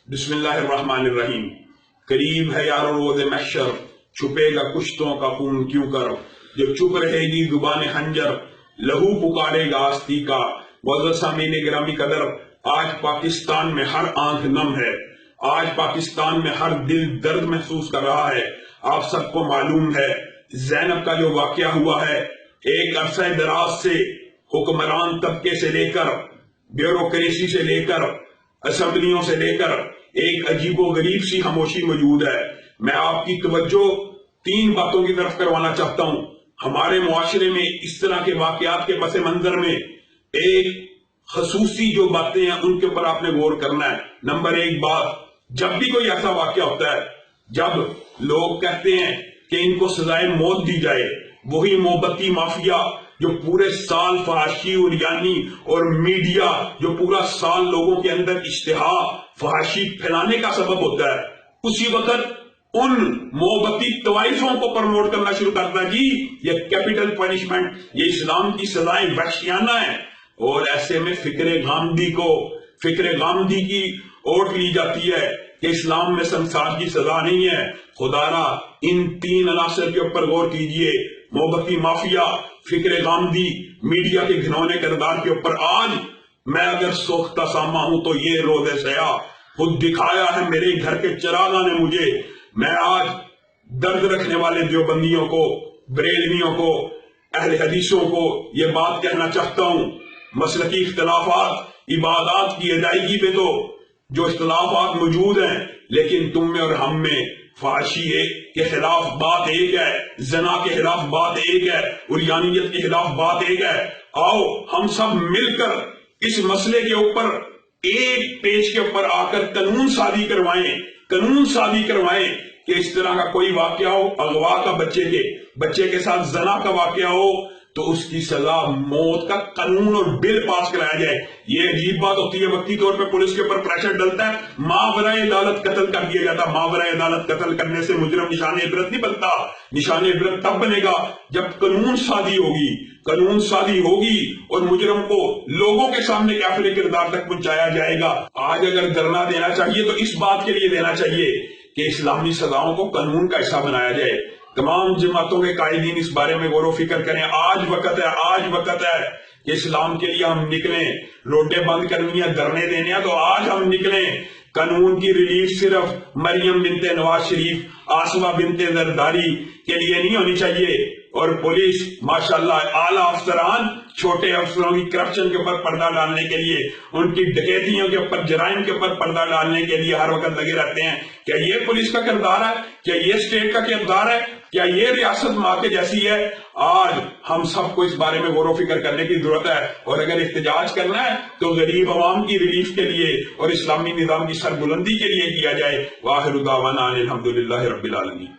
بسم اللہ الرحمن الرحیم۔ قریب ہے یار روز محشر، چھپے گا کشتوں کا خون کیوں کر، جب چپ رہے گی زبان خنجر، لہو پکارے گا آستی کا۔ معزز سامعین گرامی قدر، آج پاکستان میں ہر آنکھ نم ہے، آج پاکستان میں ہر دل درد محسوس کر رہا ہے۔ آپ سب کو معلوم ہے زینب کا جو واقعہ ہوا ہے، ایک عرصہ دراز سے حکمران طبقے سے لے کر بیوروکریسی سے لے کر اسمبلیوں سے لے کر ایک عجیب و غریب سی خاموشی موجود ہے۔ میں آپ کی توجہ تین باتوں کی طرف کروانا چاہتا ہوں۔ ہمارے معاشرے میں اس طرح کے واقعات کے پس منظر میں ایک خصوصی جو باتیں ہیں ان کے اوپر آپ نے غور کرنا ہے۔ نمبر ایک بات، جب بھی کوئی ایسا واقعہ ہوتا ہے جب لوگ کہتے ہیں کہ ان کو سزائے موت دی جائے، وہی موم بتی مافیا جو پورے سال فحاشی اور یعنی اور میڈیا جو پورا سال لوگوں کے اندر اشتہا فحاشی پھیلانے کا سبب ہوتا ہے، اسی وقت ان موم بتی طوائفوں کو پروموٹ کرنا شروع کرتا ہے جی یہ کیپٹل پنشمنٹ، یہ اسلام کی سزائیں وحشیانہ ہیں۔ اور ایسے میں فکر غامدی کی اوٹ لی جاتی ہے کہ اسلام میں سنسار کی سزا نہیں ہے۔ خدا را ان تین عناصر کے اوپر غور کیجئے، موم بتی مافیا، فکر غامدی، میڈیا کے گھنونے کردار کے اوپر۔ آج میں اگر سوختہ سامہ ہوں تو یہ روز سیاہ خود دکھایا ہے میرے گھر کے چراغاں نے مجھے۔ میں آج درد رکھنے والے دیوبندیوں کو، بریلویوں کو، اہل حدیثوں کو یہ بات کہنا چاہتا ہوں، مسلکی اختلافات عبادات کی ادائیگی پہ تو جو اختلافات موجود ہیں، لیکن تم میں اور ہم میں فحاشی کے خلاف بات ایک ہے، زنا کے خلاف بات ایک ہے، عریانیت کے خلاف بات ایک ہے۔ آؤ ہم سب مل کر اس مسئلے کے اوپر ایک پیج کے اوپر آ کر قانون سازی کروائیں کہ اس طرح کا کوئی واقعہ ہو، اغوا کا بچے کے ساتھ زنا کا واقعہ ہو تو اس کی سزا موت کا قانون اور بل پاس کرایا جائے۔ یہ عجیب بات ہوتی ہے، وقتی طور پہ پولیس کے اوپر پریشر ڈلتا ہے، ماورائے عدالت قتل کر دیا جاتا۔ ماورائے عدالت قتل کرنے سے مجرم نشان عبرت نہیں بنتا، نشان عبرت تب بنے گا جب قانون سازی ہوگی اور مجرم کو لوگوں کے سامنے کافر کردار تک پہنچایا جائے گا۔ آج اگر دھرنا دینا چاہیے تو اس بات کے لیے دینا چاہیے کہ اسلامی سزاؤں کو قانون کا حصہ بنایا جائے۔ تمام جماعتوں کے قائدین اس بارے میں غور و فکر کریں۔ آج وقت ہے کہ اسلام کے لیے ہم نکلیں۔ روڈیں بند کرنی ہے، دھرنے دینے ہیں تو آج ہم نکلیں۔ قانون کی ریلیف صرف مریم بنت نواز شریف، آسمہ بنت زرداری کے لیے نہیں ہونی چاہیے، اور پولیس ماشاءاللہ اعلیٰ افسران چھوٹے افسروں کی کرپشن کے اوپر پردہ ڈالنے کے لیے، ان کی ڈکیتیوں کے اوپر، جرائم کے اوپر پردہ ڈالنے کے لیے ہر وقت لگے رہتے ہیں۔ کیا یہ پولیس کا کردار ہے؟ کیا یہ اسٹیٹ کا کردار ہے؟ کیا یہ ریاست ماں کے جیسی ہے؟ آج ہم سب کو اس بارے میں غور و فکر کرنے کی ضرورت ہے، اور اگر احتجاج کرنا ہے تو غریب عوام کی ریلیف کے لیے اور اسلامی نظام کی سربلندی کے لیے کیا جائے۔ وآخر دعوانا الحمدللہ رب العالمین۔